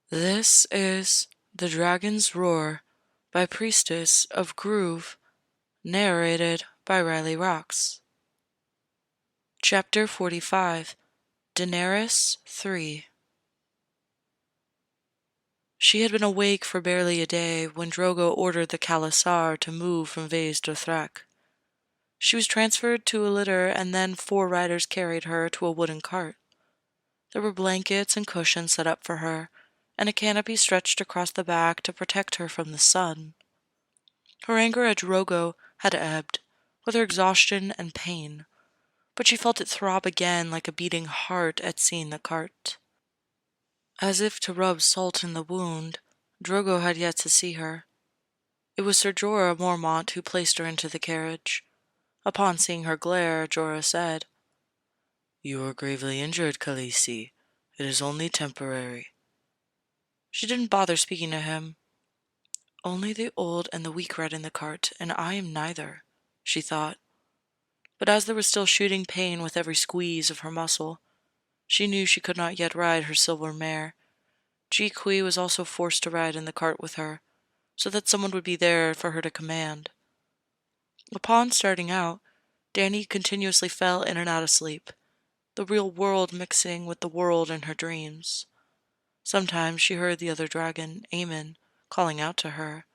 This is The Dragon's Roar by Priestess of Groove, narrated by RileyRoxx. Chapter 45, Daenerys 3. She had been awake for barely a day when Drogo ordered the Khalasar to move from Vaes Dothrak. She was transferred to a litter, and then 4 riders carried her to a wooden cart. There were blankets and cushions set up for her, and a canopy stretched across the back to protect her from the sun. Her anger at Drogo had ebbed, with her exhaustion and pain, but she felt it throb again like a beating heart at seeing the cart. As if to rub salt in the wound, Drogo had yet to see her. It was Ser Jorah Mormont who placed her into the carriage. Upon seeing her glare, Jorah said, "You are gravely injured, Khaleesi. It is only temporary." She didn't bother speaking to him. "Only the old and the weak ride in the cart, and I am neither," she thought. But as there was still shooting pain with every squeeze of her muscle, she knew she could not yet ride her silver mare. Ji was also forced to ride in the cart with her, so that someone would be there for her to command. Upon starting out, Dany continuously fell in and out of sleep, the real world mixing with the world in her dreams. Sometimes she heard the other dragon, Aemon, calling out to her,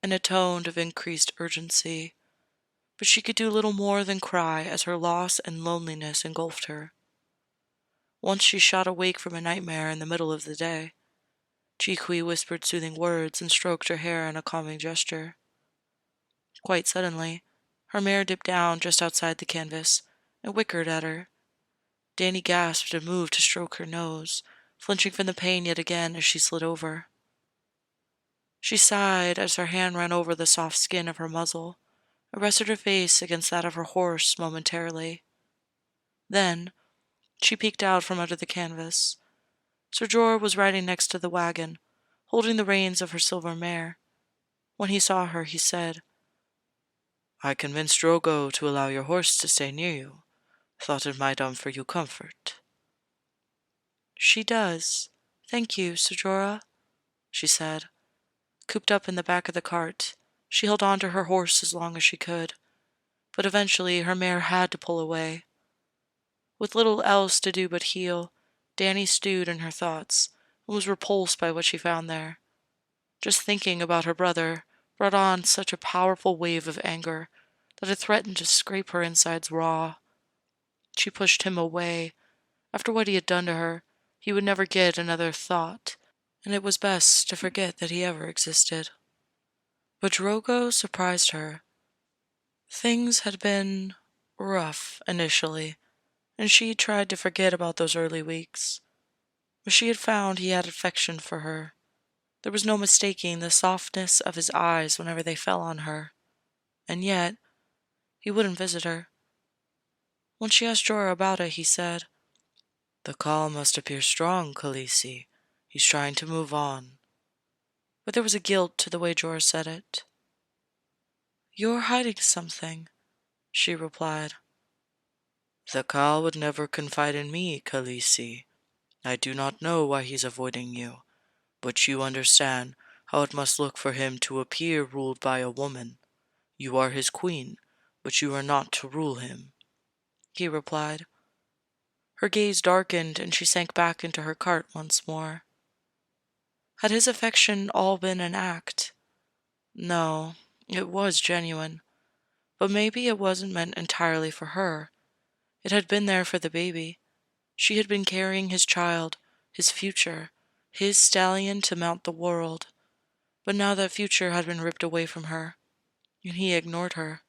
in a tone of increased urgency, but she could do little more than cry as her loss and loneliness engulfed her. Once she shot awake from a nightmare in the middle of the day. Ji whispered soothing words and stroked her hair in a calming gesture. Quite suddenly, her mare dipped down just outside the canvas and whickered at her. Dany gasped and moved to stroke her nose, flinching from the pain yet again as she slid over. She sighed as her hand ran over the soft skin of her muzzle and rested her face against that of her horse momentarily. Then, she peeked out from under the canvas. Ser Jorah was riding next to the wagon, holding the reins of her silver mare. When he saw her, he said, "I convinced Drogo to allow your horse to stay near you. Thought it might offer you comfort." "She does. Thank you, Ser Jorah," she said. Cooped up in the back of the cart, she held on to her horse as long as she could, but eventually her mare had to pull away. With little else to do but heel, Dany stewed in her thoughts and was repulsed by what she found there. Just thinking about her brother brought on such a powerful wave of anger that it threatened to scrape her insides raw. She pushed him away. After what he had done to her, he would never get another thought, and it was best to forget that he ever existed. But Drogo surprised her. Things had been rough initially, and she tried to forget about those early weeks. But she had found he had affection for her. There was no mistaking the softness of his eyes whenever they fell on her. And yet, he wouldn't visit her. When she asked Jorah about it, he said, "The call must appear strong, Khaleesi. He's trying to move on." But there was a guilt to the way Jorah said it. "You're hiding something," she replied. "The Khal would never confide in me, Khaleesi. I do not know why he's avoiding you, but you understand how it must look for him to appear ruled by a woman. You are his queen, but you are not to rule him," he replied. Her gaze darkened, and she sank back into her cart once more. Had his affection all been an act? No, it was genuine. But maybe it wasn't meant entirely for her. It had been there for the baby. She had been carrying his child, his future, his stallion to mount the world. But now that future had been ripped away from her, and he ignored her.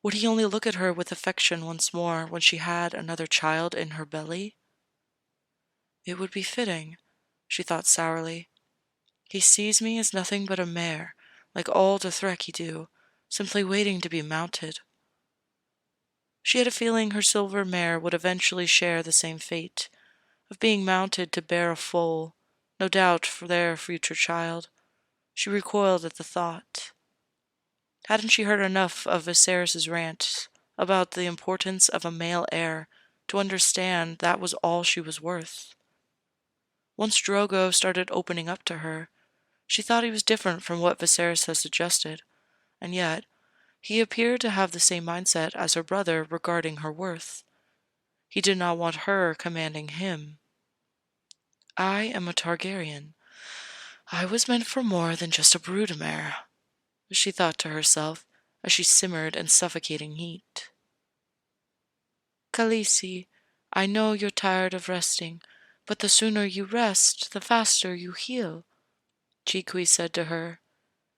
Would he only look at her with affection once more when she had another child in her belly? It would be fitting, she thought sourly. He sees me as nothing but a mare, like all the Threki do, simply waiting to be mounted. She had a feeling her silver mare would eventually share the same fate, of being mounted to bear a foal, no doubt for their future child. She recoiled at the thought. Hadn't she heard enough of Viserys' rant about the importance of a male heir to understand that was all she was worth? Once Drogo started opening up to her, she thought he was different from what Viserys had suggested, and yet he appeared to have the same mindset as her brother regarding her worth. He did not want her commanding him. "I am a Targaryen. I was meant for more than just a broodmare," she thought to herself as she simmered in suffocating heat. "Khaleesi, I know you're tired of resting, but the sooner you rest, the faster you heal," Jiqui said to her.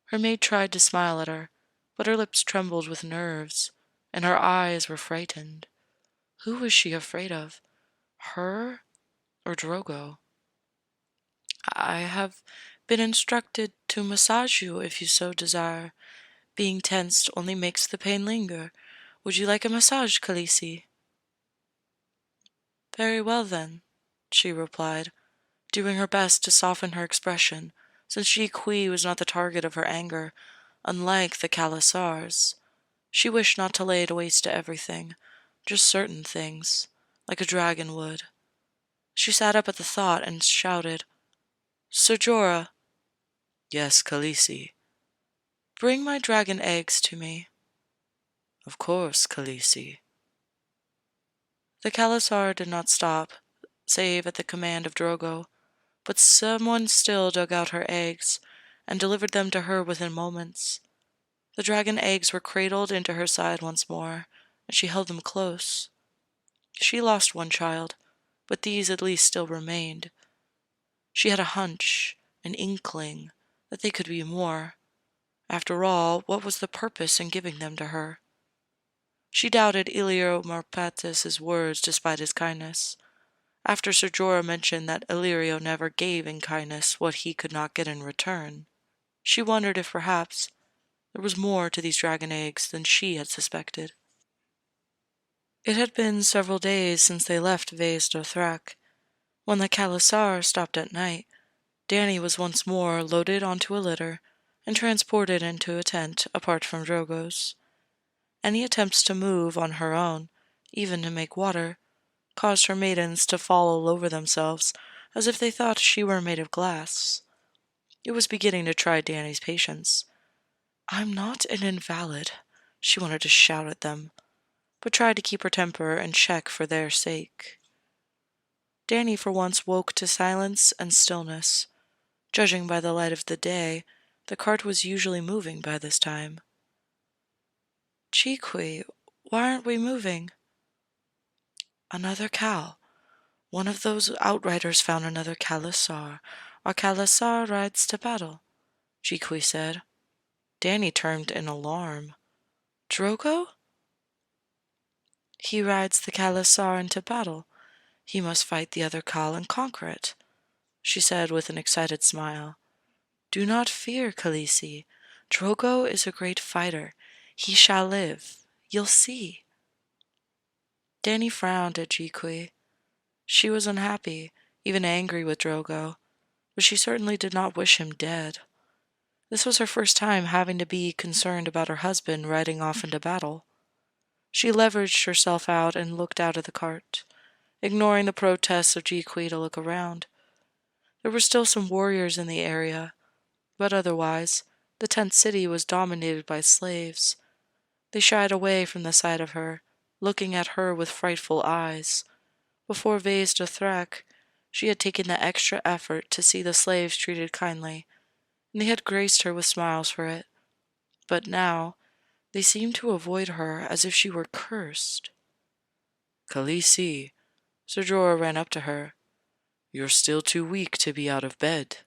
Her maid tried to smile at her, but her lips trembled with nerves, and her eyes were frightened. Who was she afraid of? Her or Drogo? "I have been instructed to massage you if you so desire. Being tensed only makes the pain linger. Would you like a massage, Khaleesi?" "Very well, then," she replied, doing her best to soften her expression, since Jiqui was not the target of her anger, unlike the Khalasars. She wished not to lay waste to everything, just certain things, like a dragon would. She sat up at the thought and shouted, "Ser Jorah." "Yes, Khaleesi." "Bring my dragon eggs to me." "Of course, Khaleesi." The Khalasar did not stop, save at the command of Drogo, but someone still dug out her eggs and delivered them to her within moments. The dragon eggs were cradled into her side once more, and she held them close. She lost one child, but these at least still remained. She had a hunch, an inkling, that they could be more. After all, what was the purpose in giving them to her? She doubted Illyrio Marpatis's words despite his kindness. After Ser Jorah mentioned that Illyrio never gave in kindness what he could not get in return, she wondered if perhaps there was more to these dragon eggs than she had suspected. It had been several days since they left Vaes Dothrak. When the Khalasar stopped at night, Dany was once more loaded onto a litter and transported into a tent apart from Drogo's. Any attempts to move on her own, even to make water, caused her maidens to fall all over themselves as if they thought she were made of glass. It was beginning to try Dany's patience. "I'm not an invalid," she wanted to shout at them, but tried to keep her temper in check for their sake. Dany for once woke to silence and stillness. Judging by the light of the day, the cart was usually moving by this time. "Jiqui, why aren't we moving?" "Another Khal. One of those outriders found another Khalasar. Our Khalasar rides to battle," Jiqui said. Dany turned in alarm. "Drogo?" "He rides the Khalasar into battle. He must fight the other Khal and conquer it," she said with an excited smile. "Do not fear, Khaleesi. Drogo is a great fighter. He shall live. You'll see." Dany frowned at Jiqui. She was unhappy, even angry with Drogo, but she certainly did not wish him dead. This was her first time having to be concerned about her husband riding off into battle. She leveraged herself out and looked out of the cart, ignoring the protests of Jiqui to look around. There were still some warriors in the area, but otherwise, the tent city was dominated by slaves. They shied away from the sight of her, looking at her with frightful eyes. Before Vaes Dothrak, she had taken the extra effort to see the slaves treated kindly, and they had graced her with smiles for it. But now, they seemed to avoid her as if she were cursed. "Khaleesi," Ser Jorah ran up to her. "You're still too weak to be out of bed."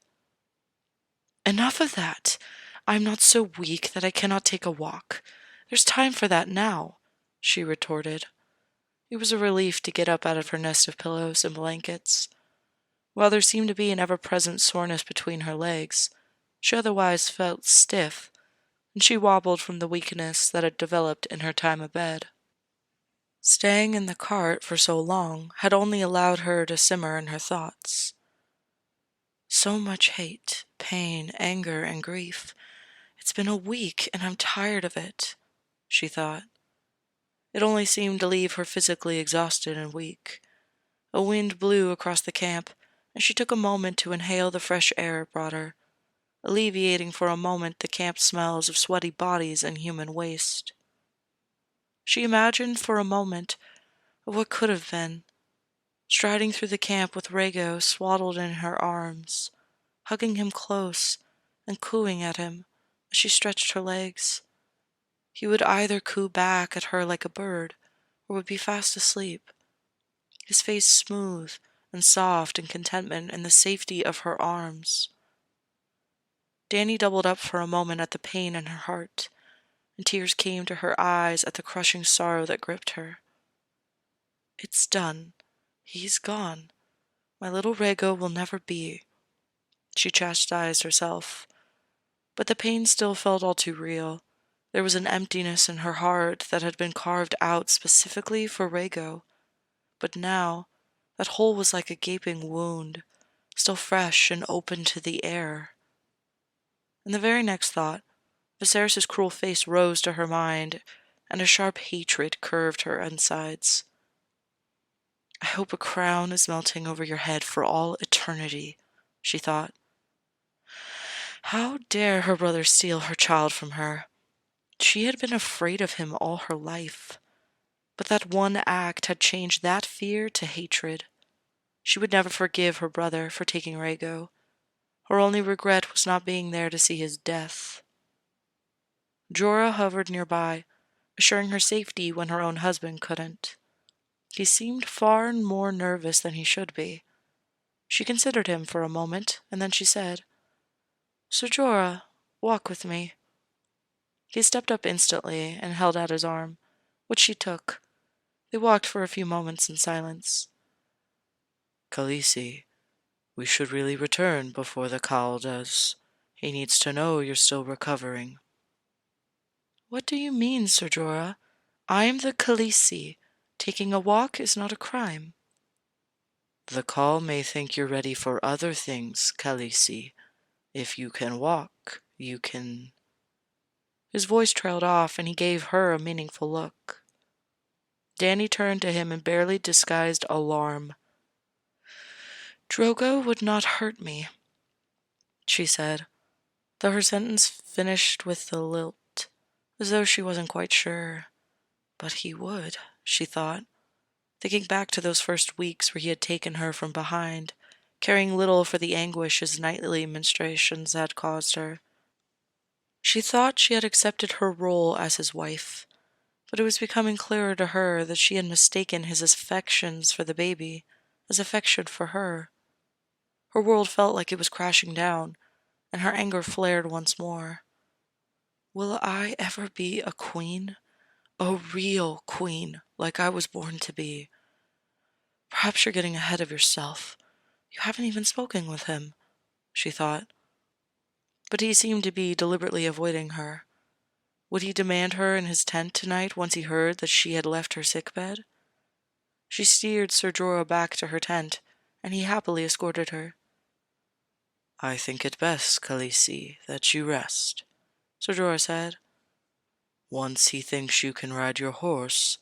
"Enough of that! I'm not so weak that I cannot take a walk. There's time for that now," she retorted. It was a relief to get up out of her nest of pillows and blankets. While there seemed to be an ever-present soreness between her legs, she otherwise felt stiff, and she wobbled from the weakness that had developed in her time abed. Staying in the cart for so long had only allowed her to simmer in her thoughts. So much hate, pain, anger, and grief. It's been a week, and I'm tired of it, she thought. It only seemed to leave her physically exhausted and weak. A wind blew across the camp, and she took a moment to inhale the fresh air it brought her, alleviating for a moment the camp smells of sweaty bodies and human waste. She imagined for a moment of what could have been, striding through the camp with Rego swaddled in her arms, hugging him close and cooing at him as she stretched her legs. He would either coo back at her like a bird or would be fast asleep, his face smooth and soft in contentment in the safety of her arms. Danny doubled up for a moment at the pain in her heart, and tears came to her eyes at the crushing sorrow that gripped her. It's done. He's gone. My little Rego will never be. She chastised herself. But the pain still felt all too real. There was an emptiness in her heart that had been carved out specifically for Rego. But now, that hole was like a gaping wound, still fresh and open to the air. In the very next thought, Viserys' cruel face rose to her mind, and a sharp hatred curved her insides. I hope a crown is melting over your head for all eternity, she thought. How dare her brother steal her child from her? She had been afraid of him all her life, but that one act had changed that fear to hatred. She would never forgive her brother for taking Rego. Her only regret was not being there to see his death. Jorah hovered nearby, assuring her safety when her own husband couldn't. He seemed far more nervous than he should be. She considered him for a moment, and then she said, Sir Jorah, walk with me. He stepped up instantly and held out his arm, which she took. They walked for a few moments in silence. Khaleesi, we should really return before the Khal does. He needs to know you're still recovering. What do you mean, Sir Jorah? I am the Khaleesi. Taking a walk is not a crime. The Khal may think you're ready for other things, Khaleesi. If you can walk, you can... His voice trailed off, and he gave her a meaningful look. Danny turned to him in barely disguised alarm. Drogo would not hurt me, she said, though her sentence finished with a lilt, as though she wasn't quite sure. But he would, she thought, thinking back to those first weeks where he had taken her from behind, caring little for the anguish his nightly ministrations had caused her. She thought she had accepted her role as his wife, but it was becoming clearer to her that she had mistaken his affections for the baby as affection for her. Her world felt like it was crashing down, and her anger flared once more. Will I ever be a queen? A real queen, like I was born to be? Perhaps you're getting ahead of yourself. You haven't even spoken with him, she thought. But he seemed to be deliberately avoiding her. Would he demand her in his tent tonight once he heard that she had left her sickbed? She steered Sir Jorah back to her tent, and he happily escorted her. I think it best, Khaleesi, that you rest, Sir Jorah said. Once he thinks you can ride your horse,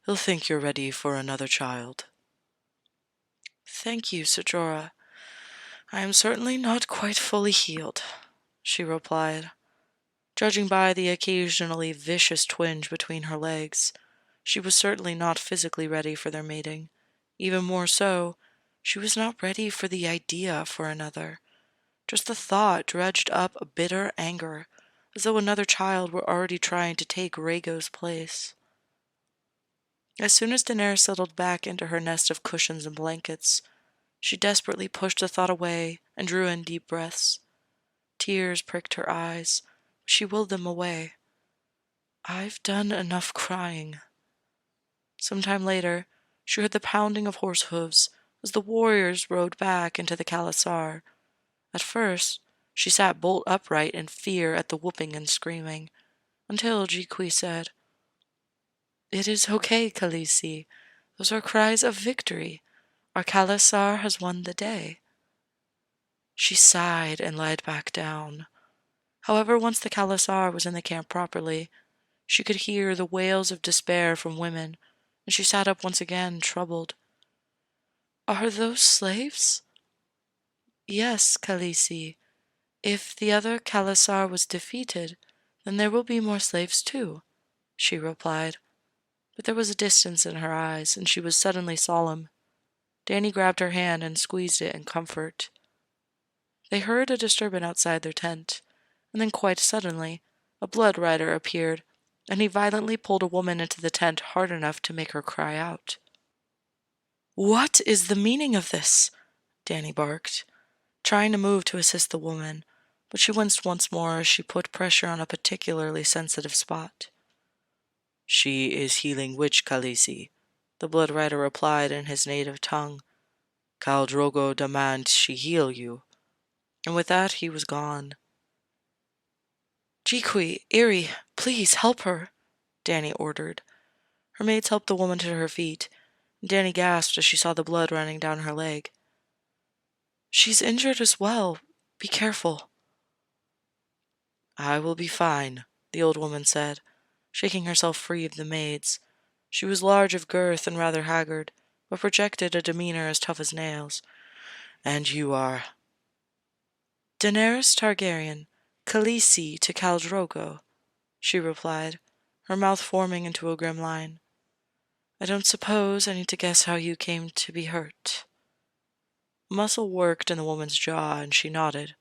he'll think you're ready for another child. Thank you, Sir Jorah. I am certainly not quite fully healed, she replied. Judging by the occasionally vicious twinge between her legs, she was certainly not physically ready for their mating. Even more so, she was not ready for the idea for another. Just the thought dredged up a bitter anger, as though another child were already trying to take Rhaego's place. As soon as Daenerys settled back into her nest of cushions and blankets, she desperately pushed the thought away and drew in deep breaths. Tears pricked her eyes, but she willed them away. I've done enough crying. Some time later, she heard the pounding of horse hooves as the warriors rode back into the Khalasar. At first, she sat bolt upright in fear at the whooping and screaming, until Jiqui said, It is okay, Khaleesi. Those are cries of victory. Our Khalasar has won the day. She sighed and lied back down. However, once the Khalasar was in the camp properly, she could hear the wails of despair from women, and she sat up once again, troubled. Are those slaves? Yes, Khaleesi. If the other Khalasar was defeated, then there will be more slaves too, she replied. But there was a distance in her eyes, and she was suddenly solemn. Dany grabbed her hand and squeezed it in comfort. They heard a disturbance outside their tent, and then quite suddenly, a blood rider appeared, and he violently pulled a woman into the tent hard enough to make her cry out. "What is the meaning of this?" Dany barked, trying to move to assist the woman, but she winced once more as she put pressure on a particularly sensitive spot. "She is healing witch, Khaleesi," the blood rider replied in his native tongue. "Khal Drogo demands she heal you." And with that he was gone. "Jiqui, Irri, please help her," Dany ordered. Her maids helped the woman to her feet, and Dany gasped as she saw the blood running down her leg. "She's injured as well. Be careful." "I will be fine," the old woman said, shaking herself free of the maids. She was large of girth and rather haggard, but projected a demeanor as tough as nails. "And you are—" "Daenerys Targaryen, Khaleesi to Khal Drogo," she replied, her mouth forming into a grim line. "I don't suppose I need to guess how you came to be hurt." A muscle worked in the woman's jaw, and she nodded.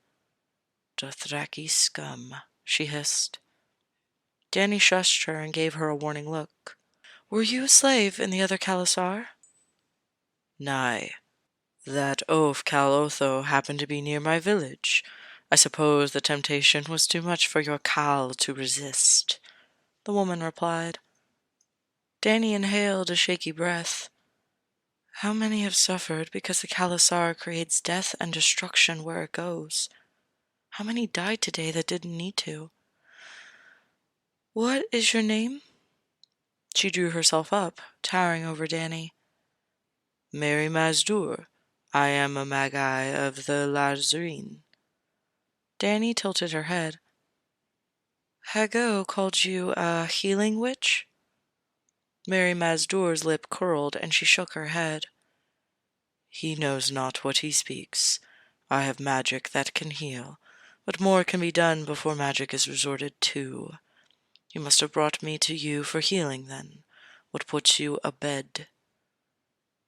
"Dothraki scum," she hissed. Dany shushed her and gave her a warning look. "Were you a slave in the other Khalasar?" "Nay. That oaf Khal Otho happened to be near my village. I suppose the temptation was too much for your Khal to resist," the woman replied. Dany inhaled a shaky breath. How many have suffered because the Khalasar creates death and destruction where it goes? How many died today that didn't need to? "What is your name?" She drew herself up, towering over Dany. "Mary Mazdur. I am a Magi of the Lazarine." Dany tilted her head. "Hago called you a healing witch?" Mary Mazdur's lip curled, and she shook her head. "He knows not what he speaks. I have magic that can heal, but more can be done before magic is resorted to. You must have brought me to you for healing, then. What puts you abed?"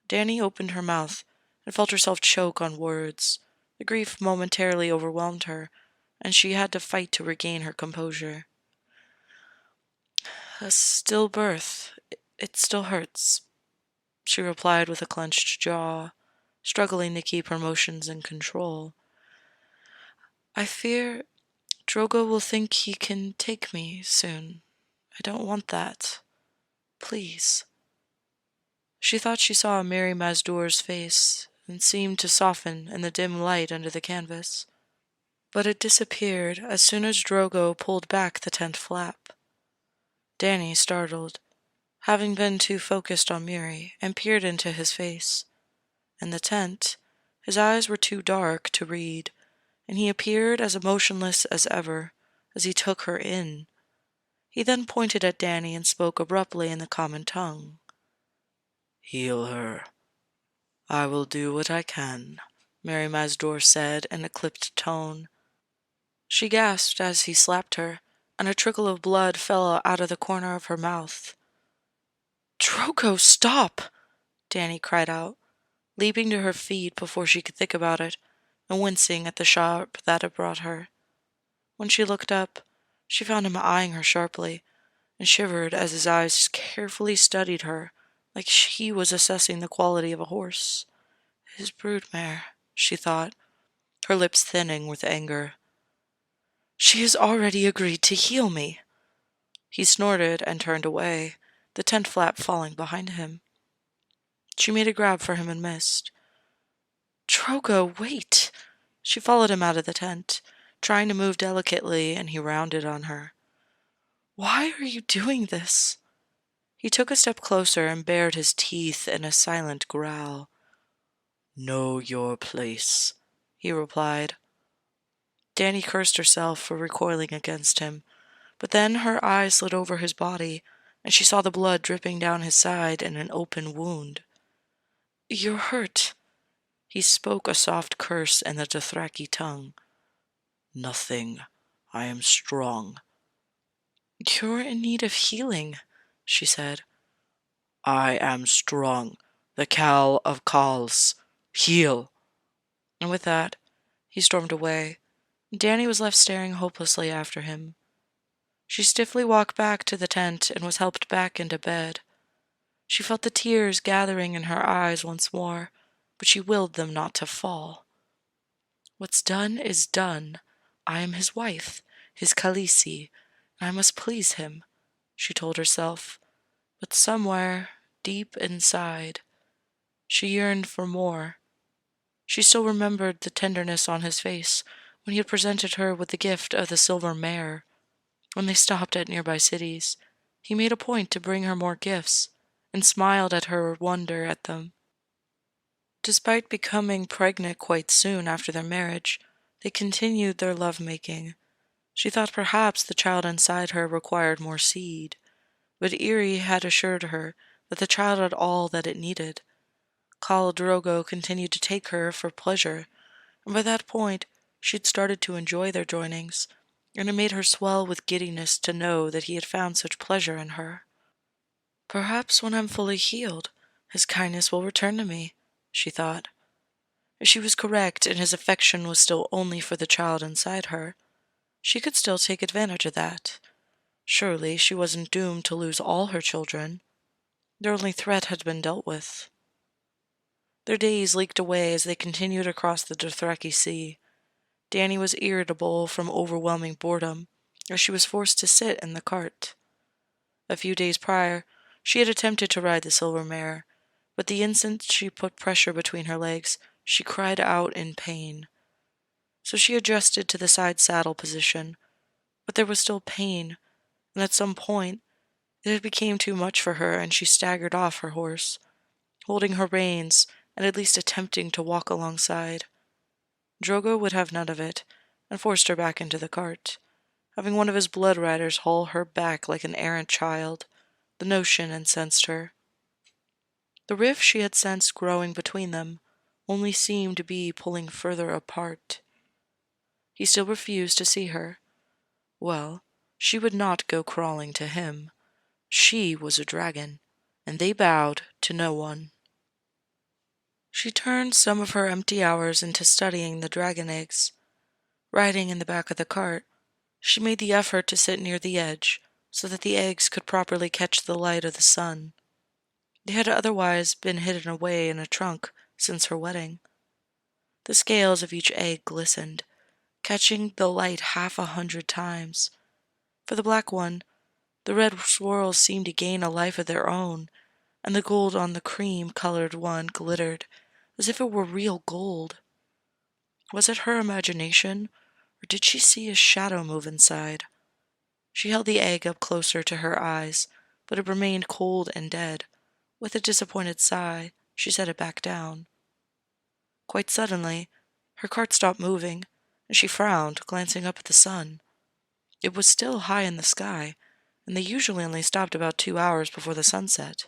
Dany opened her mouth and felt herself choke on words. The grief momentarily overwhelmed her, and she had to fight to regain her composure. "A stillbirth. It still hurts," she replied with a clenched jaw, struggling to keep her emotions in control. "I fear Drogo will think he can take me soon. I don't want that. Please." She thought she saw Mary Mazdur's face, and seemed to soften in the dim light under the canvas. But it disappeared as soon as Drogo pulled back the tent flap. Dany, startled, having been too focused on Miri, and peered into his face. In the tent, his eyes were too dark to read, and he appeared as emotionless as ever, as he took her in. He then pointed at Dany and spoke abruptly in the common tongue. "Heal her." "I will do what I can," Mary Mazdur said in a clipped tone. She gasped as he slapped her, and a trickle of blood fell out of the corner of her mouth. "Drogo, stop!" Dany cried out, leaping to her feet before she could think about it, and wincing at the shock that it brought her. When she looked up, she found him eyeing her sharply, and shivered as his eyes carefully studied her, like he was assessing the quality of a horse. His broodmare, she thought, her lips thinning with anger. "She has already agreed to heal me." He snorted and turned away, the tent flap falling behind him. She made a grab for him and missed. "Drogo, wait!" She followed him out of the tent, trying to move delicately, and he rounded on her. "Why are you doing this?" He took a step closer and bared his teeth in a silent growl. "Know your place," he replied. Dany cursed herself for recoiling against him, but then her eyes slid over his body, and she saw the blood dripping down his side in an open wound. "You're hurt." He spoke a soft curse in the Dothraki tongue. "Nothing. I am strong." "You're in need of healing," she said. "I am strong. The Khal of Khals. Heal." And with that, he stormed away. Dany was left staring hopelessly after him. She stiffly walked back to the tent and was helped back into bed. She felt the tears gathering in her eyes once more, but she willed them not to fall. "What's done is done. I am his wife, his Khaleesi, and I must please him," she told herself. But somewhere, deep inside, she yearned for more. She still remembered the tenderness on his face when he had presented her with the gift of the silver mare. When they stopped at nearby cities, he made a point to bring her more gifts, and smiled at her wonder at them. Despite becoming pregnant quite soon after their marriage, they continued their love-making. She thought perhaps the child inside her required more seed, but Irri had assured her that the child had all that it needed. Khal Drogo continued to take her for pleasure, and by that point she'd started to enjoy their joinings, and it made her swell with giddiness to know that he had found such pleasure in her. "Perhaps when I'm fully healed, his kindness will return to me," she thought. If she was correct and his affection was still only for the child inside her, she could still take advantage of that. Surely she wasn't doomed to lose all her children. Their only threat had been dealt with. Their days leaked away as they continued across the Dothraki Sea. Dany was irritable from overwhelming boredom, as she was forced to sit in the cart. A few days prior, she had attempted to ride the silver mare, but the instant she put pressure between her legs, she cried out in pain. So she adjusted to the side saddle position, but there was still pain, and at some point, it had become too much for her and she staggered off her horse, holding her reins and at least attempting to walk alongside. Drogo would have none of it, and forced her back into the cart, having one of his blood riders haul her back like an errant child. The notion incensed her. The rift she had sensed growing between them only seemed to be pulling further apart. He still refused to see her. Well, she would not go crawling to him. She was a dragon, and they bowed to no one. She turned some of her empty hours into studying the dragon eggs. Riding in the back of the cart, she made the effort to sit near the edge so that the eggs could properly catch the light of the sun. They had otherwise been hidden away in a trunk since her wedding. The scales of each egg glistened, catching the light 100 times. For the black one, the red swirls seemed to gain a life of their own, and the gold on the cream-colored one glittered as if it were real gold. Was it her imagination, or did she see a shadow move inside? She held the egg up closer to her eyes, but it remained cold and dead. With a disappointed sigh, she set it back down. Quite suddenly, her cart stopped moving, and she frowned, glancing up at the sun. It was still high in the sky, and they usually only stopped about 2 hours before the sunset.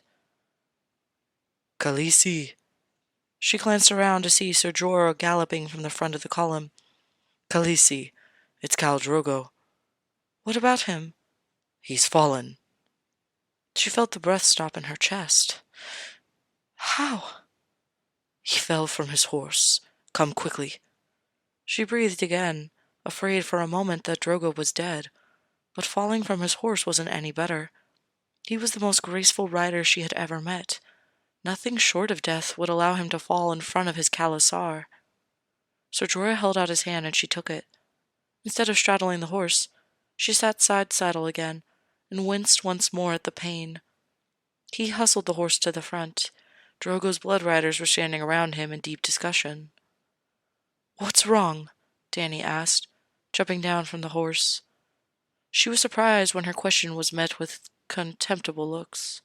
"Khaleesi!" She glanced around to see Ser Jorah galloping from the front of the column. "Khaleesi, it's Khal Drogo." "What about him?" "He's fallen." She felt the breath stop in her chest. "How?" "He fell from his horse. Come quickly." She breathed again, afraid for a moment that Drogo was dead, but falling from his horse wasn't any better. He was the most graceful rider she had ever met. Nothing short of death would allow him to fall in front of his khalasar. Ser Jorah held out his hand and she took it. Instead of straddling the horse, she sat side saddle again and winced once more at the pain. He hustled the horse to the front. Drogo's blood riders were standing around him in deep discussion. "What's wrong?" Dany asked, jumping down from the horse. She was surprised when her question was met with contemptible looks.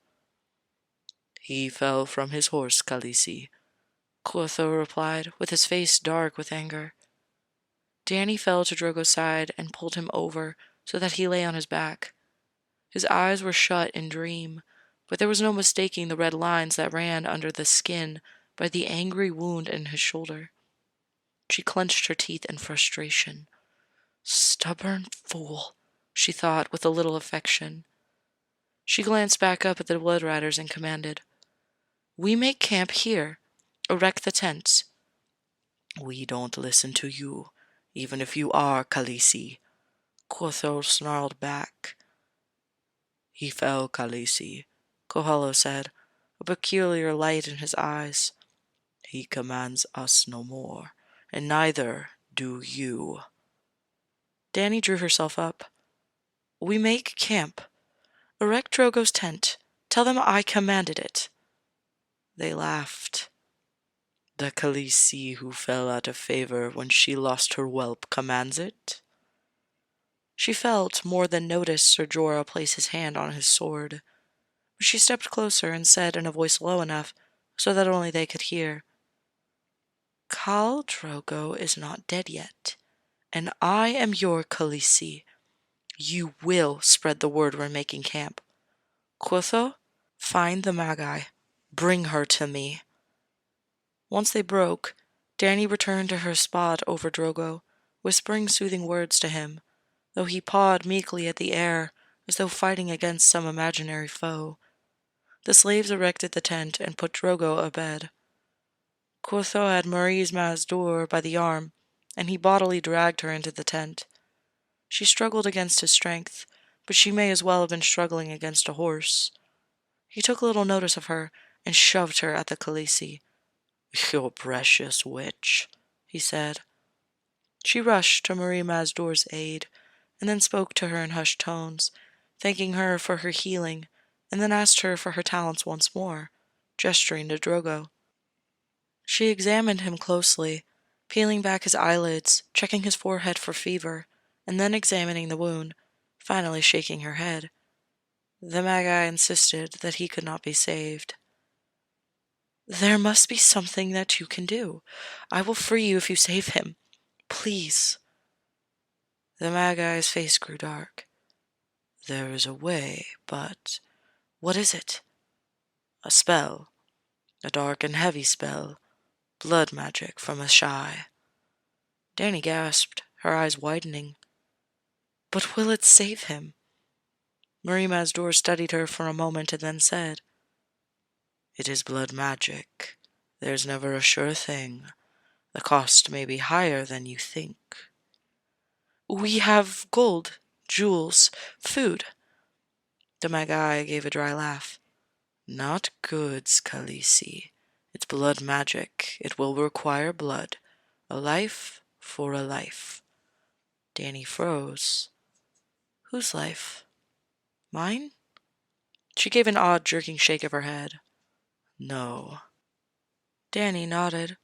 "He fell from his horse, Khaleesi," Clotho replied, with his face dark with anger. Dany fell to Drogo's side and pulled him over so that he lay on his back. His eyes were shut in dream, but there was no mistaking the red lines that ran under the skin by the angry wound in his shoulder. She clenched her teeth in frustration. Stubborn fool, she thought with a little affection. She glanced back up at the Blood Riders and commanded, "We make camp here. Erect the tents." "We don't listen to you, even if you are Khaleesi," Quothor snarled back. "He fell, Khaleesi," Kohallo said, a peculiar light in his eyes. "He commands us no more, and neither do you." Dany drew herself up. "We make camp. Erect Drogo's tent. Tell them I commanded it." They laughed. "The Khaleesi who fell out of favor when she lost her whelp commands it?" She felt more than noticed Ser Jorah place his hand on his sword. But she stepped closer and said in a voice low enough so that only they could hear, "Khal Drogo is not dead yet, and I am your Khaleesi. You will spread the word we're making camp. Quotho, find the Magi. Bring her to me." Once they broke, Dany returned to her spot over Drogo, whispering soothing words to him, though he pawed meekly at the air as though fighting against some imaginary foe. The slaves erected the tent and put Drogo abed. Quotho had Maurice Mazdur by the arm, and he bodily dragged her into the tent. She struggled against his strength, but she may as well have been struggling against a horse. He took little notice of her and shoved her at the Khaleesi. "You precious witch," he said. She rushed to Marie Mazdur's aid, and then spoke to her in hushed tones, thanking her for her healing, and then asked her for her talents once more, gesturing to Drogo. She examined him closely, peeling back his eyelids, checking his forehead for fever, and then examining the wound, finally shaking her head. The Magi insisted that he could not be saved. "There must be something that you can do. I will free you if you save him. Please." The Magi's face grew dark. "There is a way, but what is it?" "A spell. A dark and heavy spell. Blood magic from a shy." Dany gasped, her eyes widening. "But will it save him?" Marie Mazdur studied her for a moment and then said, "It is blood magic. There's never a sure thing. The cost may be higher than you think." "We have gold, jewels, food." The Magi gave a dry laugh. "Not goods, Khaleesi. It's blood magic. It will require blood. A life for a life." Dany froze. "Whose life? Mine?" She gave an odd, jerking shake of her head. "No." Dany nodded.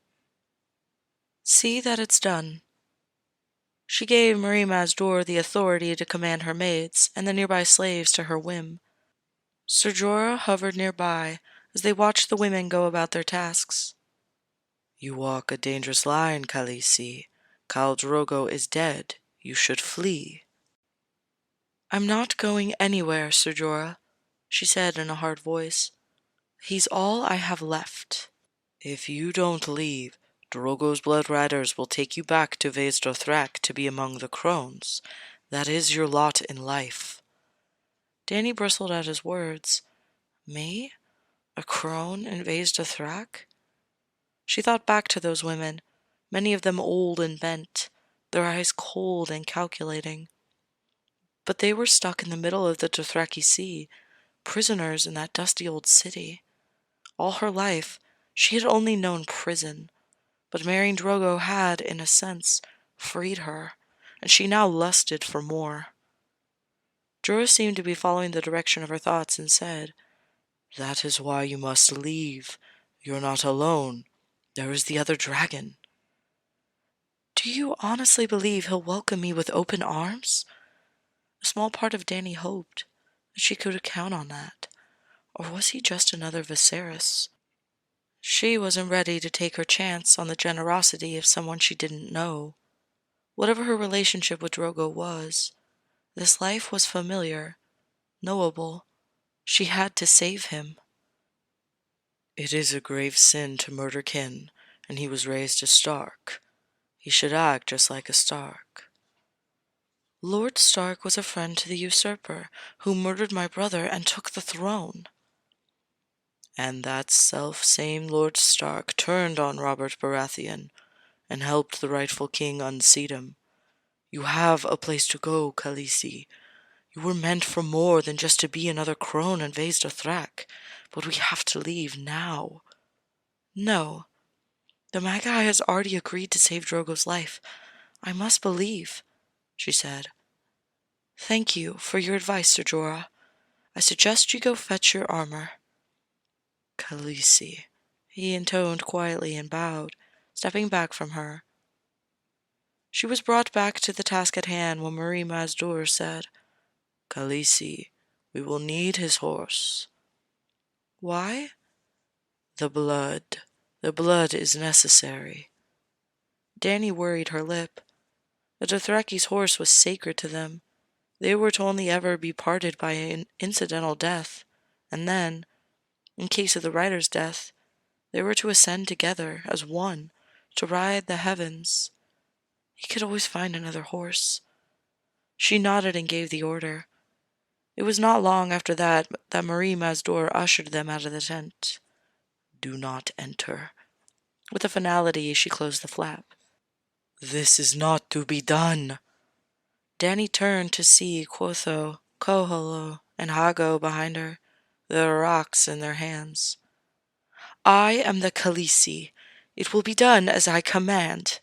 "See that it's done." She gave Marie Mazdur the authority to command her maids and the nearby slaves to her whim. Ser Jorah hovered nearby as they watched the women go about their tasks. "You walk a dangerous line, Khaleesi. Khal Drogo is dead. You should flee." "I'm not going anywhere, Ser Jorah," she said in a hard voice. "He's all I have left." "If you don't leave, Drogo's blood riders will take you back to Vaes Dothrak to be among the crones. That is your lot in life." Dany bristled at his words. Me? A crone in Vaes Dothrak? She thought back to those women, many of them old and bent, their eyes cold and calculating. But they were stuck in the middle of the Dothraki Sea, prisoners in that dusty old city. All her life, she had only known prison, but marrying Drogo had, in a sense, freed her, and she now lusted for more. Jorah seemed to be following the direction of her thoughts and said, "That is why you must leave. You're not alone. There is the other dragon." "Do you honestly believe he'll welcome me with open arms?" A small part of Dany hoped that she could count on that. Or was he just another Viserys? She wasn't ready to take her chance on the generosity of someone she didn't know. Whatever her relationship with Drogo was, this life was familiar, knowable. She had to save him. It is a grave sin to murder kin, and he was raised a Stark. He should act just like a Stark. Lord Stark was a friend to the usurper, who murdered my brother and took the throne. And that self-same Lord Stark turned on Robert Baratheon, and helped the rightful king unseat him. You have a place to go, Khaleesi. You were meant for more than just to be another crone in Vaes Dothrak, but we have to leave now. No, the Magi has already agreed to save Drogo's life. I must believe, she said. Thank you for your advice, Ser Jorah. I suggest you go fetch your armor. Khaleesi, he intoned quietly and bowed, stepping back from her. She was brought back to the task at hand when Marie Mazdur said, Khaleesi, we will need his horse. Why? The blood. The blood is necessary. Dany worried her lip. The Dothraki's horse was sacred to them. They were to only ever be parted by an incidental death, and then, in case of the rider's death, they were to ascend together as one, to ride the heavens. He could always find another horse. She nodded and gave the order. It was not long after that Marie Mazdur ushered them out of the tent. Do not enter. With a finality, she closed the flap. This is not to be done. Dany turned to see Quotho, Koholo, and Hago behind her, their rocks in their hands. I am the Khaleesi. It will be done as I command.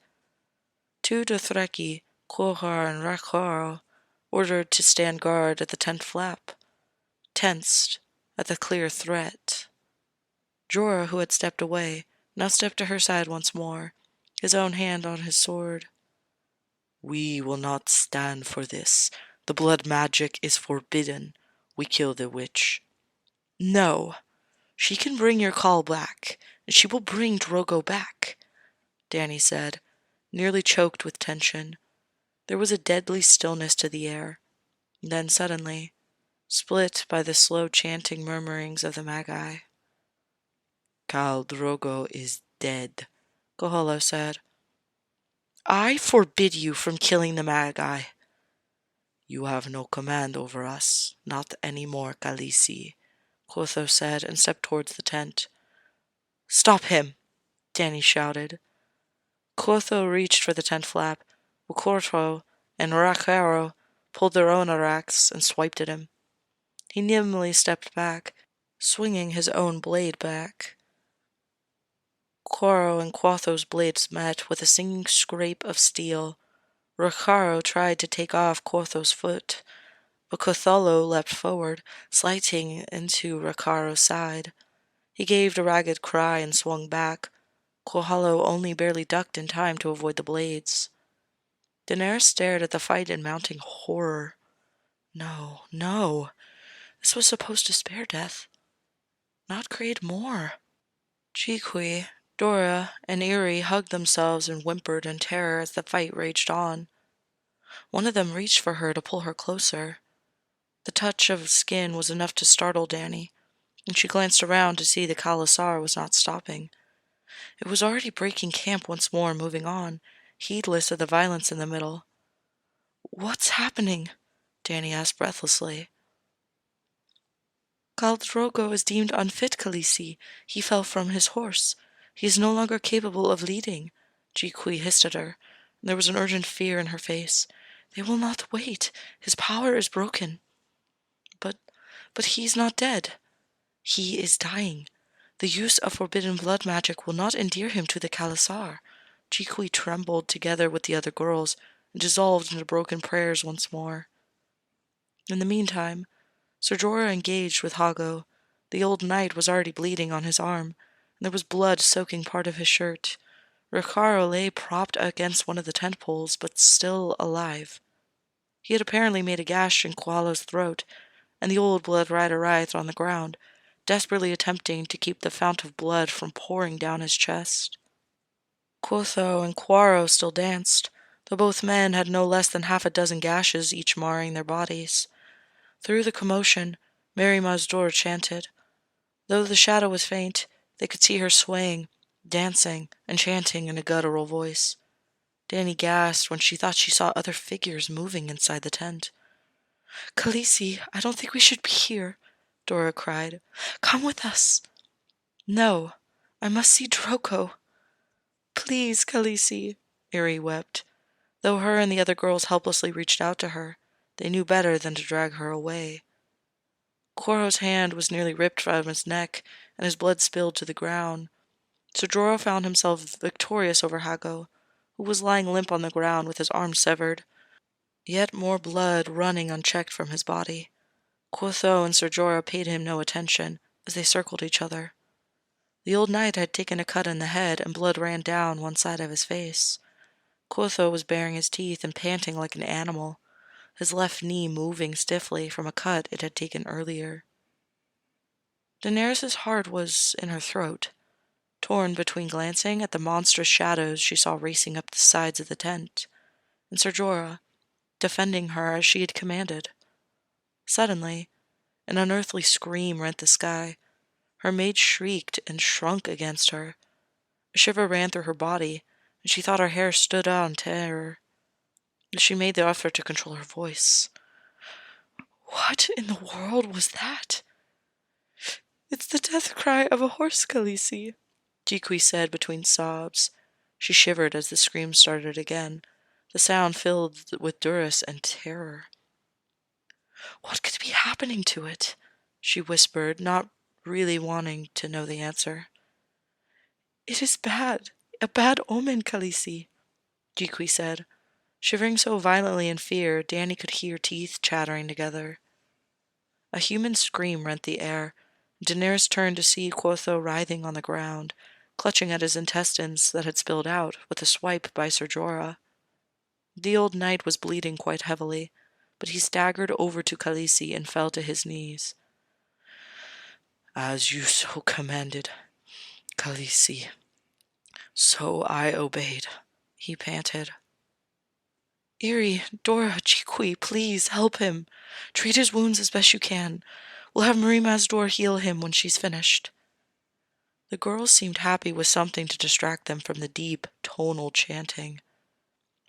Two Dothraki, Quohar and Rakharo, ordered to stand guard at the tent flap, tensed at the clear threat. Jorah, who had stepped away, now stepped to her side once more, his own hand on his sword. We will not stand for this. The blood magic is forbidden. We kill the witch. No, she can bring your call back, and she will bring Drogo back, Dany said, nearly choked with tension. There was a deadly stillness to the air. Then suddenly, split by the slow chanting murmurings of the Magi. Khal Drogo is dead, Koholo said. I forbid you from killing the Magi. You have no command over us, not any more, Khaleesi, Quotho said and stepped towards the tent. Stop him, Dany shouted. Quotho reached for the tent flap, while Quorto and Rakharo pulled their own araks and swiped at him. He nimbly stepped back, swinging his own blade back. Quoro and Quotho's blades met with a singing scrape of steel. Rakharo tried to take off Quotho's foot, but Quotholo leapt forward, slighting into Rakharo's side. He gave a ragged cry and swung back. Quoholo only barely ducked in time to avoid the blades. Daenerys stared at the fight in mounting horror. No, no. This was supposed to spare death, not create more. Jiqui, Dora, and Irri hugged themselves and whimpered in terror as the fight raged on. One of them reached for her to pull her closer. The touch of skin was enough to startle Dany, and she glanced around to see the Khalasar was not stopping. It was already breaking camp once more, moving on, heedless of the violence in the middle. What's happening? Dany asked breathlessly. Khal Drogo is deemed unfit, Khaleesi. He fell from his horse. He is no longer capable of leading, Jiqui hissed at her, and there was an urgent fear in her face. They will not wait. His power is broken. But he's not dead. He is dying. The use of forbidden blood magic will not endear him to the Khalasar. Jiqui trembled together with the other girls and dissolved into broken prayers once more. In the meantime, Ser Jorah engaged with Hago. The old knight was already bleeding on his arm, and there was blood soaking part of his shirt. Rakharo lay propped against one of the tent poles, but still alive. He had apparently made a gash in Qualo's throat, and the old blood rider writhed on the ground, desperately attempting to keep the fount of blood from pouring down his chest. Quotho and Quaro still danced, though both men had no less than half a dozen gashes each marring their bodies. Through the commotion, Mary Mazdur chanted. Though the shadow was faint, They could see her swaying, dancing, and chanting in a guttural voice. Danny gasped when she thought she saw other figures moving inside the tent. "Khaleesi, I don't think we should be here," Dora cried. "Come with us." "No, I must see Drogo." "Please, Khaleesi," Irri wept. Though her and the other girls helplessly reached out to her, they knew better than to drag her away. Koro's hand was nearly ripped from his neck, and his blood spilled to the ground. So Jorah found himself victorious over Hago, who was lying limp on the ground with his arm severed, yet more blood running unchecked from his body. Quotho and Ser Jorah paid him no attention as they circled each other. The old knight had taken a cut in the head, and blood ran down one side of his face. Quotho was baring his teeth and panting like an animal, his left knee moving stiffly from a cut it had taken earlier. Daenerys' heart was in her throat, torn between glancing at the monstrous shadows she saw racing up the sides of the tent, and Ser Jorah, defending her as she had commanded. Suddenly, an unearthly scream rent the sky. Her maid shrieked and shrunk against her. A shiver ran through her body, and she thought her hair stood on terror. She made the effort to control her voice. "What in the world was that?" "It's the death cry of a horse, Khaleesi," Jiqui said between sobs. She shivered as the scream started again, the sound filled with duress and terror. "What could be happening to it?" she whispered, not really wanting to know the answer. "It is bad, a bad omen, Khaleesi," Jiqui said. Shivering so violently in fear, Danny could hear teeth chattering together. A human scream rent the air. Daenerys turned to see Quotho writhing on the ground, clutching at his intestines that had spilled out with a swipe by Ser Jorah. The old knight was bleeding quite heavily, but he staggered over to Khaleesi and fell to his knees. "As you so commanded, Khaleesi, so I obeyed," he panted. "Irri, Dora, Jiqui, please help him. Treat his wounds as best you can. We'll have Marie Masdor heal him when she's finished." The girls seemed happy with something to distract them from the deep, tonal chanting.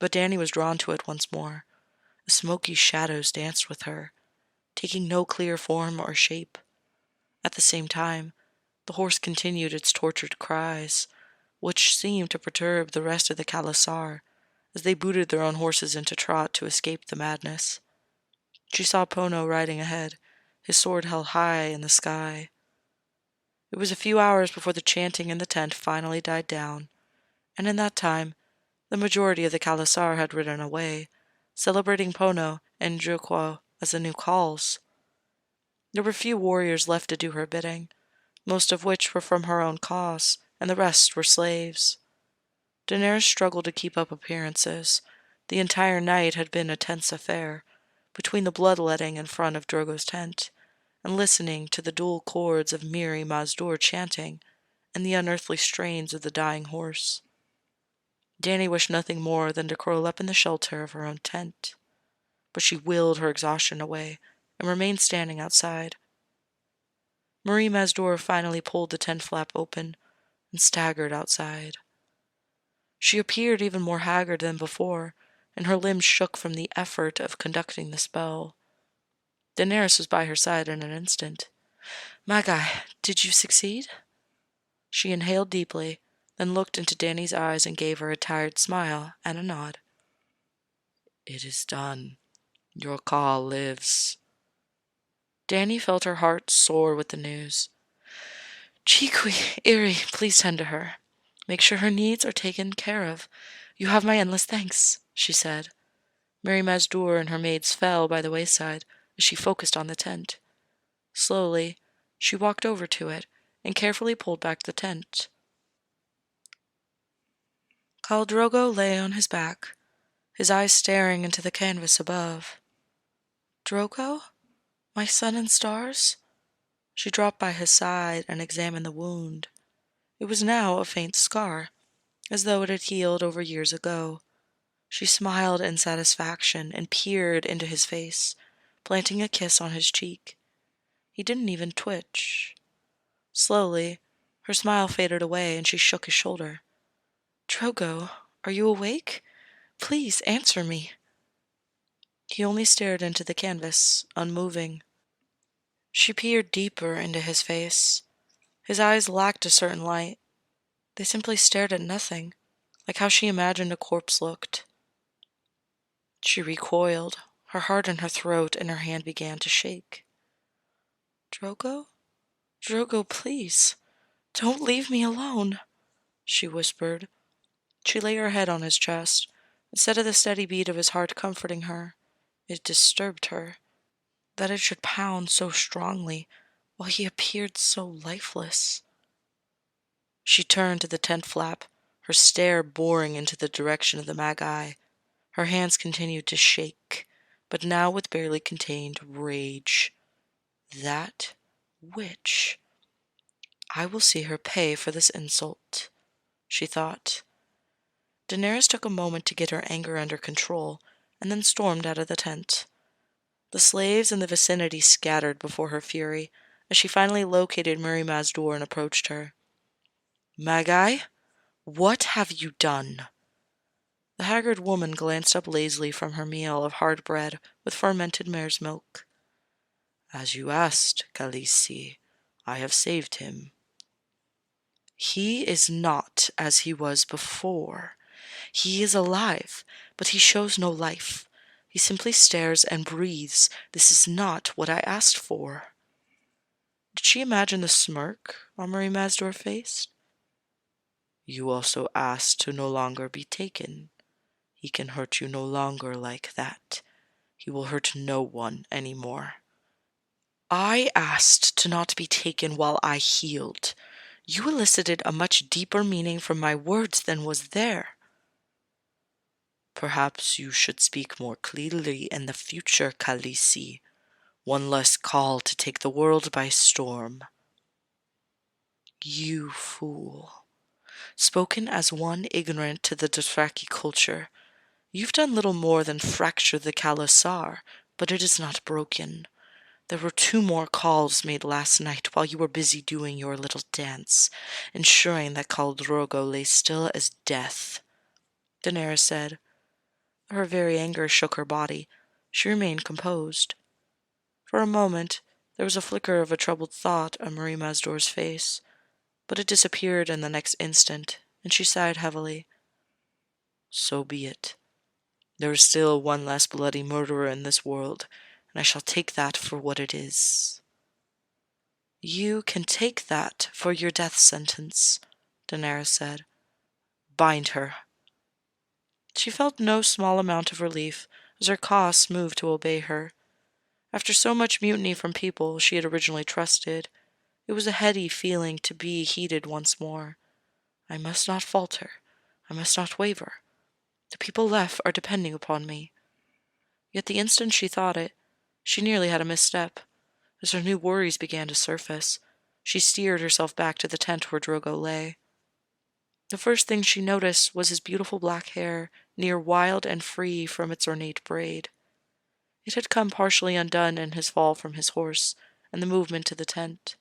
But Danny was drawn to it once more. The smoky shadows danced with her, taking no clear form or shape. At the same time, the horse continued its tortured cries, which seemed to perturb the rest of the Khalasar, as they booted their own horses into trot to escape the madness. She saw Pono riding ahead, his sword held high in the sky. It was a few hours before the chanting in the tent finally died down, and in that time, the majority of the Khalasar had ridden away, celebrating Pono and Jukwo as the new Khals. There were few warriors left to do her bidding, most of which were from her own cause, and the rest were slaves. Daenerys struggled to keep up appearances. The entire night had been a tense affair, between the bloodletting in front of Drogo's tent, and listening to the dual chords of Mirri Maz Dur chanting, and the unearthly strains of the dying horse. Dany wished nothing more than to curl up in the shelter of her own tent, but she willed her exhaustion away, and remained standing outside. Marie Masdor finally pulled the tent flap open, and staggered outside. She appeared even more haggard than before, and her limbs shook from the effort of conducting the spell. Daenerys was by her side in an instant. "Magi, did you succeed?" She inhaled deeply, then looked into Dany's eyes and gave her a tired smile and a nod. "It is done. Your call lives." Dany felt her heart soar with the news. "Jiqui, Irri, please tend to her. Make sure her needs are taken care of. You have my endless thanks," she said. Mary Masdor and her maids fell by the wayside as she focused on the tent. Slowly, she walked over to it and carefully pulled back the tent. Khal Drogo lay on his back, his eyes staring into the canvas above. "Drogo? My sun and stars?" She dropped by his side and examined the wound. It was now a faint scar, as though it had healed over years ago. She smiled in satisfaction and peered into his face, planting a kiss on his cheek. He didn't even twitch. Slowly, Her smile faded away, and she shook his shoulder. "Drogo, are you awake? Please answer me." He only stared into the canvas, unmoving. She peered deeper into his face. His eyes lacked a certain light. They simply stared at nothing, like how she imagined a corpse looked. She recoiled, her heart in her throat, and her hand began to shake. "Drogo? Drogo, please, don't leave me alone," she whispered. She lay her head on his chest. Instead of the steady beat of his heart comforting her, it disturbed her, that it should pound so strongly while he appeared so lifeless. She turned to the tent flap, her stare boring into the direction of the Magi. Her hands continued to shake, but now with barely contained rage. That witch. I will see her pay for this insult, she thought. Daenerys took a moment to get her anger under control, and then stormed out of the tent. The slaves in the vicinity scattered before her fury, as she finally located Miri-Maz's door and approached her. "Magi, what have you done?" The haggard woman glanced up lazily from her meal of hard bread with fermented mare's milk. "As you asked, Khaleesi, I have saved him." "He is not as he was before. He is alive, but he shows no life. He simply stares and breathes. This is not what I asked for." Did she imagine the smirk on Miri-Maz's face? "You also asked to no longer be taken. He can hurt you no longer like that. He will hurt no one anymore." "I asked to not be taken while I healed. You elicited a much deeper meaning from my words than was there." "Perhaps you should speak more clearly in the future, Khaleesi. One less call to take the world by storm." "You fool. Spoken as one ignorant to the Dothraki culture. You've done little more than fracture the Khalasar, but it is not broken. There were 2 more calls made last night while you were busy doing your little dance, ensuring that Khal Drogo lay still as death," Daenerys said. Her very anger shook her body. She remained composed. For a moment, there was a flicker of a troubled thought on Miri-Maz's face, but it disappeared in the next instant, and she sighed heavily. "So be it. There is still one less bloody murderer in this world, and I shall take that for what it is." "You can take that for your death sentence," Daenerys said. "Bind her." She felt no small amount of relief as her Khas moved to obey her. After so much mutiny from people she had originally trusted, it was a heady feeling to be heeded once more. I must not falter. I must not waver. The people left are depending upon me. Yet the instant she thought it, she nearly had a misstep. As her new worries began to surface, she steered herself back to the tent where Drogo lay. The first thing she noticed was his beautiful black hair, near wild and free from its ornate braid. It had come partially undone in his fall from his horse and the movement to the tent.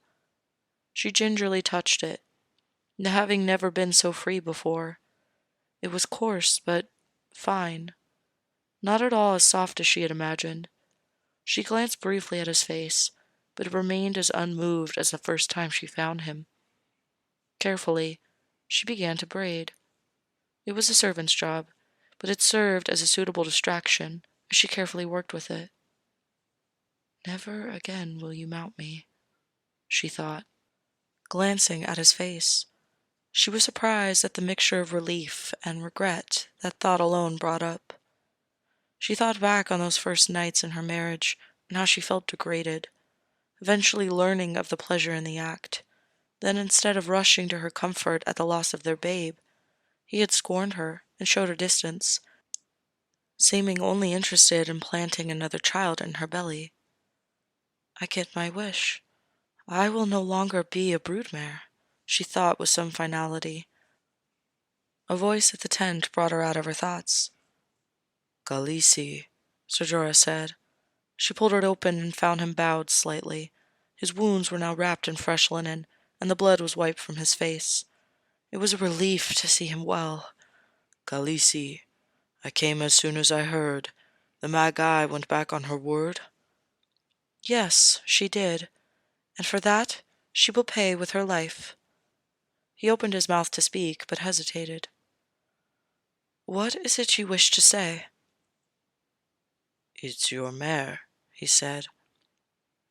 She gingerly touched it, having never been so free before. It was coarse, but fine. Not at all as soft as she had imagined. She glanced briefly at his face, but it remained as unmoved as the first time she found him. Carefully, she began to braid. It was a servant's job, but it served as a suitable distraction as she carefully worked with it. "Never again will you mount me," she thought, glancing at his face. She was surprised at the mixture of relief and regret that thought alone brought up. She thought back on those first nights in her marriage and how she felt degraded, eventually learning of the pleasure in the act. Then instead of rushing to her comfort at the loss of their babe, he had scorned her and showed her distance, seeming only interested in planting another child in her belly. "I get my wish. I will no longer be a broodmare," she thought with some finality. A voice at the tent brought her out of her thoughts. "Khaleesi," Ser Jorah said. She pulled it open and found him bowed slightly. His wounds were now wrapped in fresh linen, and the blood was wiped from his face. It was a relief to see him well. "Khaleesi, I came as soon as I heard. The Magi went back on her word?" "Yes, she did, and for that she will pay with her life." He opened his mouth to speak, but hesitated. "What is it you wish to say?" "It's your mare," he said.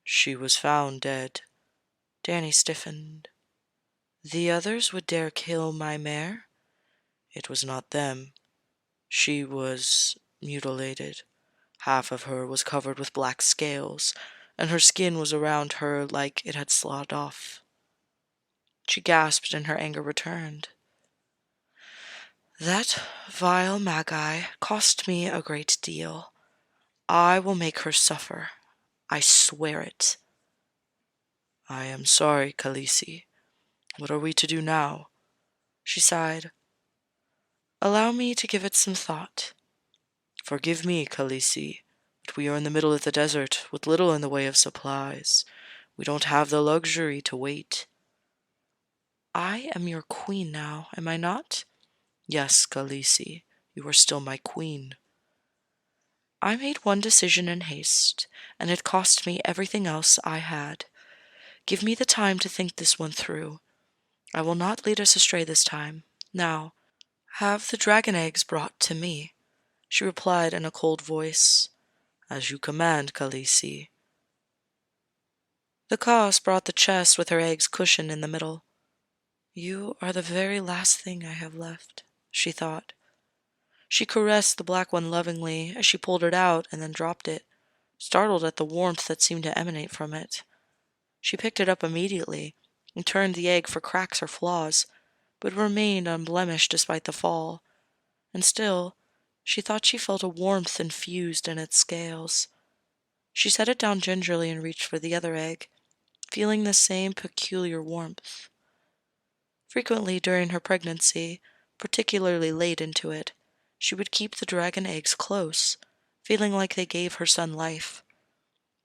"She was found dead." Danny stiffened. "The others would dare kill my mare?" "It was not them. She was mutilated. Half of her was covered with black scales, and her skin was around her like it had sawed off." She gasped and her anger returned. "That vile Magi cost me a great deal. I will make her suffer. I swear it." "I am sorry, Khaleesi. What are we to do now?" She sighed. "Allow me to give it some thought." "Forgive me, Khaleesi, but we are in the middle of the desert, with little in the way of supplies. We don't have the luxury to wait." "I am your queen now, am I not?" "Yes, Khaleesi, you are still my queen." "I made one decision in haste, and it cost me everything else I had. Give me the time to think this one through. I will not lead us astray this time. Now, have the dragon eggs brought to me." She replied in a cold voice, "As you command, Khaleesi." The Kaas brought the chest with her eggs cushioned in the middle. "You are the very last thing I have left," she thought. She caressed the black one lovingly as she pulled it out and then dropped it, startled at the warmth that seemed to emanate from it. She picked it up immediately and turned the egg for cracks or flaws, but it remained unblemished despite the fall, and still she thought she felt a warmth infused in its scales. She set it down gingerly and reached for the other egg, feeling the same peculiar warmth. Frequently during her pregnancy, particularly late into it, she would keep the dragon eggs close, feeling like they gave her son life.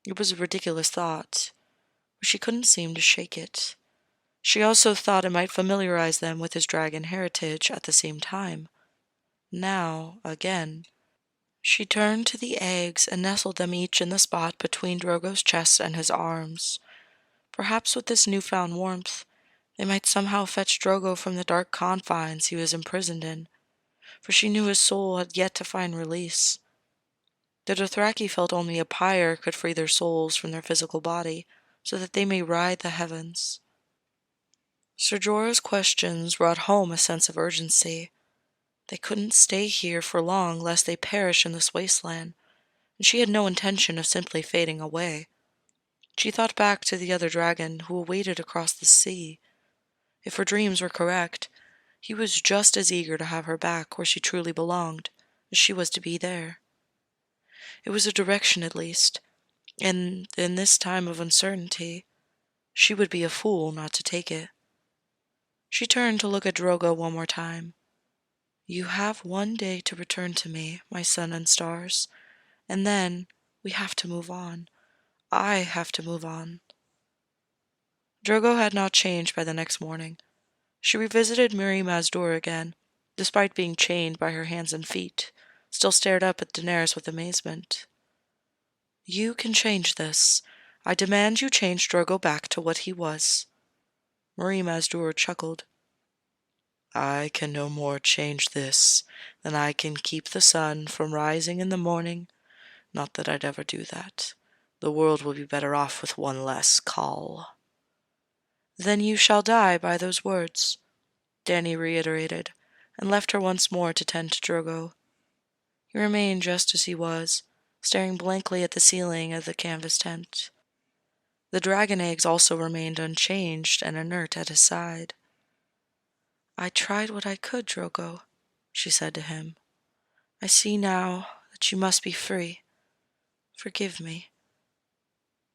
It was a ridiculous thought, but she couldn't seem to shake it. She also thought it might familiarize them with his dragon heritage at the same time. Now, again, she turned to the eggs and nestled them each in the spot between Drogo's chest and his arms. Perhaps with this newfound warmth, they might somehow fetch Drogo from the dark confines he was imprisoned in, for she knew his soul had yet to find release. The Dothraki felt only a pyre could free their souls from their physical body, so that they may ride the heavens. Ser Jorah's questions brought home a sense of urgency. They couldn't stay here for long lest they perish in this wasteland, and she had no intention of simply fading away. She thought back to the other dragon who awaited across the sea. If her dreams were correct, he was just as eager to have her back where she truly belonged as she was to be there. It was a direction at least, and in this time of uncertainty, she would be a fool not to take it. She turned to look at Drogo one more time. "You have one day to return to me, my sun and stars, and then we have to move on. I have to move on." Drogo had not changed by the next morning. She revisited Miri Mazdur again, despite being chained by her hands and feet, still stared up at Daenerys with amazement. "You can change this. I demand you change Drogo back to what he was." Miri Mazdur chuckled. "I can no more change this than I can keep the sun from rising in the morning. Not that I'd ever do that. The world will be better off with one less Khal." "Then you shall die by those words," Dany reiterated, and left her once more to tend to Drogo. He remained just as he was, staring blankly at the ceiling of the canvas tent. The dragon eggs also remained unchanged and inert at his side. "I tried what I could, Drogo," she said to him. "I see now that you must be free. Forgive me."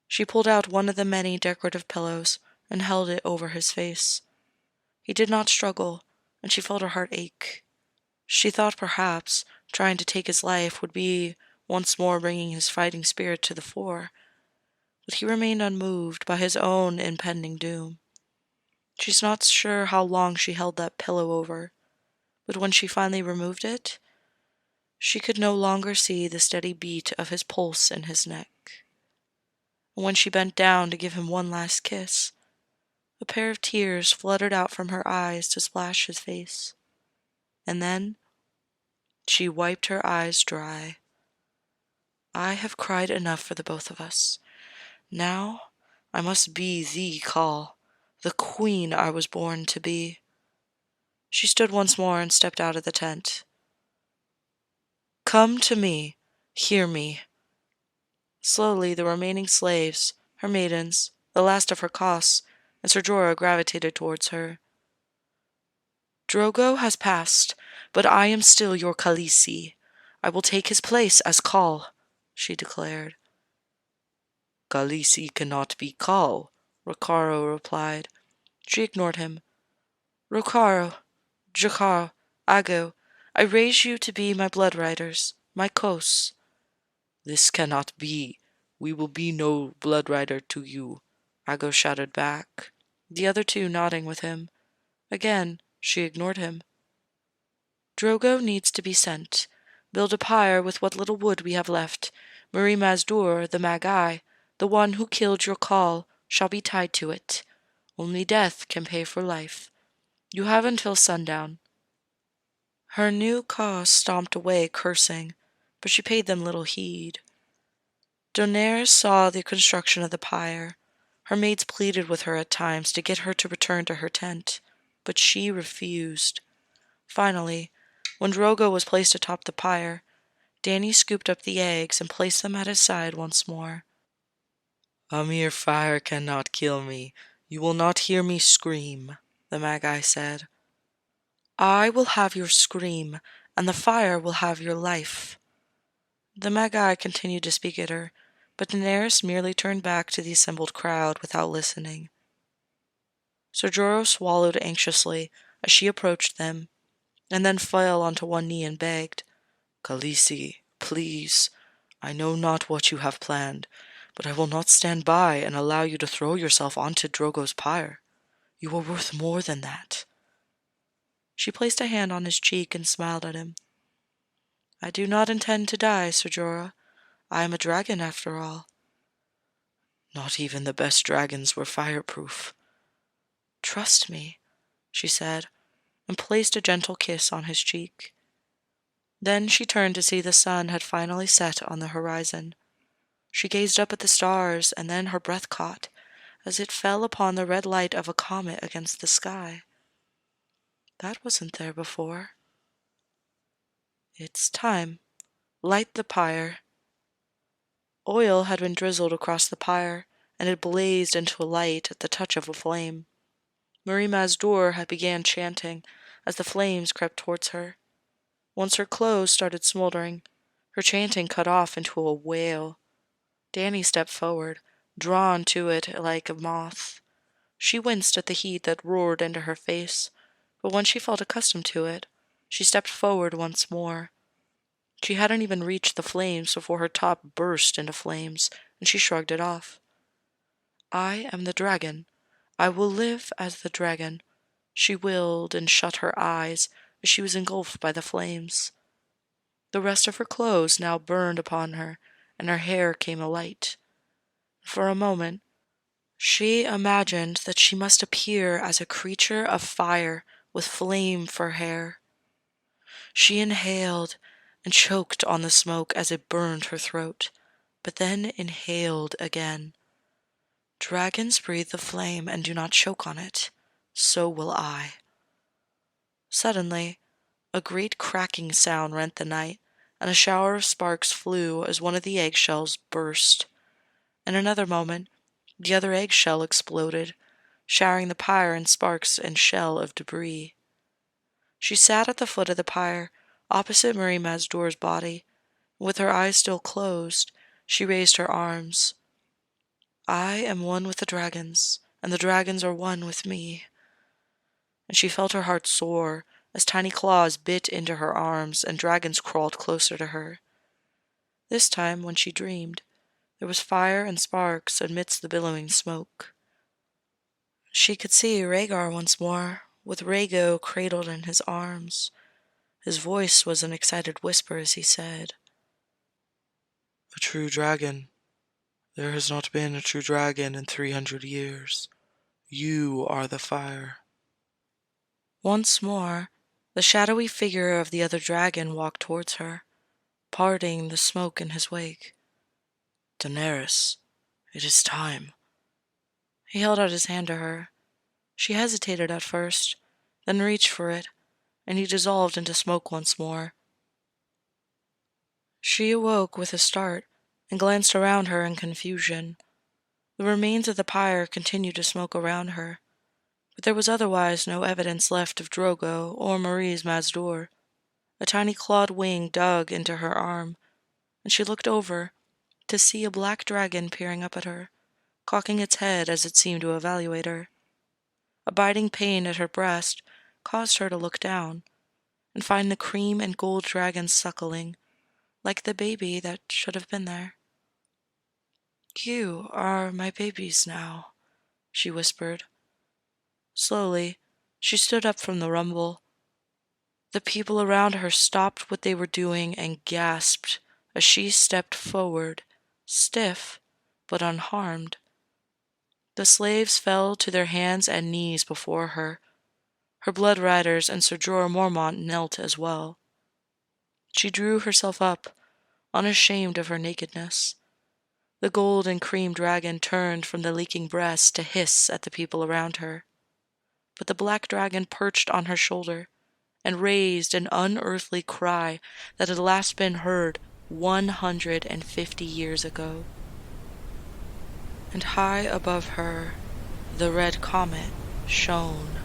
She pulled out one of the many decorative pillows and held it over his face. He did not struggle, and she felt her heart ache. She thought perhaps trying to take his life would be once more bringing his fighting spirit to the fore, but he remained unmoved by his own impending doom. She's not sure how long she held that pillow over, but when she finally removed it, she could no longer see the steady beat of his pulse in his neck. And when she bent down to give him one last kiss, a pair of tears fluttered out from her eyes to splash his face. And then she wiped her eyes dry. I have cried enough for the both of us. Now I must be the Call, the queen I was born to be. She stood once more and stepped out of the tent. Come to me, hear me. Slowly the remaining slaves, her maidens, the last of her Kos, and Ser Jorah gravitated towards her. Drogo has passed, but I am still your Khaleesi. I will take his place as Khal, she declared. Khaleesi cannot be Khal, Rokharo replied. She ignored him. Rokharo, Jakar, Ago, I raise you to be my blood riders, my Kos. This cannot be. We will be no blood rider to you, Ago shouted back, the other two nodding with him. Again, she ignored him. Drogo needs to be sent. Build a pyre with what little wood we have left. Mari Mazdur, the Magi, the one who killed your Khal, shall be tied to it. Only death can pay for life. You have until sundown. Her new Kos stomped away, cursing, but she paid them little heed. Daenerys saw the construction of the pyre. Her maids pleaded with her at times to get her to return to her tent, but she refused. Finally, when Drogo was placed atop the pyre, Dany scooped up the eggs and placed them at his side once more. A mere fire cannot kill me. You will not hear me scream, the Magi said. I will have your scream, and the fire will have your life. The Magi continued to speak at her, but Daenerys merely turned back to the assembled crowd without listening. Ser Jorah swallowed anxiously as she approached them, and then fell onto one knee and begged, Khaleesi, please, I know not what you have planned, but I will not stand by and allow you to throw yourself onto Drogo's pyre. You are worth more than that. She placed a hand on his cheek and smiled at him. I do not intend to die, Ser Jorah. I am a dragon, after all. Not even the best dragons were fireproof. Trust me, she said, and placed a gentle kiss on his cheek. Then she turned to see the sun had finally set on the horizon. She gazed up at the stars, and then her breath caught, as it fell upon the red light of a comet against the sky. That wasn't there before. It's time. Light the pyre. Oil had been drizzled across the pyre, and it blazed into a light at the touch of a flame. Mari Mazdur had began chanting as the flames crept towards her. Once her clothes started smoldering, her chanting cut off into a wail. Dany stepped forward, drawn to it like a moth. She winced at the heat that roared into her face, but when she felt accustomed to it, she stepped forward once more. She hadn't even reached the flames before her top burst into flames, and she shrugged it off. I am the dragon. I will live as the dragon. She willed and shut her eyes as she was engulfed by the flames. The rest of her clothes now burned upon her, and her hair came alight. For a moment, she imagined that she must appear as a creature of fire with flame for hair. She inhaled and choked on the smoke as it burned her throat, but then inhaled again. Dragons breathe the flame and do not choke on it. So will I. Suddenly, a great cracking sound rent the night, and a shower of sparks flew as one of the eggshells burst. In another moment, the other eggshell exploded, showering the pyre in sparks and shell of debris. She sat at the foot of the pyre, opposite Mari Mazdur's body. With her eyes still closed, she raised her arms. I am one with the dragons, and the dragons are one with me. And she felt her heart soar as tiny claws bit into her arms and dragons crawled closer to her. This time, when she dreamed, there was fire and sparks amidst the billowing smoke. She could see Rhaegar once more, with Rhaego cradled in his arms. His voice was an excited whisper as he said, "A true dragon. There has not been a true dragon in 300 years. You are the fire." Once more, the shadowy figure of the other dragon walked towards her, parting the smoke in his wake. "Daenerys, it is time." He held out his hand to her. She hesitated at first, then reached for it, and he dissolved into smoke once more. She awoke with a start and glanced around her in confusion. The remains of the pyre continued to smoke around her, but there was otherwise no evidence left of Drogo or Maurice Mazdur. A tiny clawed wing dug into her arm, and she looked over to see a black dragon peering up at her, cocking its head as it seemed to evaluate her. A biting pain at her breast caused her to look down and find the cream and gold dragon suckling, like the baby that should have been there. "You are my babies now," she whispered. Slowly, she stood up from the rumble. The people around her stopped what they were doing and gasped as she stepped forward, stiff but unharmed. The slaves fell to their hands and knees before her. Her blood riders and Sir Jorah Mormont knelt as well. She drew herself up, unashamed of her nakedness. The gold and cream dragon turned from the leaking breast to hiss at the people around her. But the black dragon perched on her shoulder and raised an unearthly cry that had last been heard 150 years ago. And high above her, the red comet shone.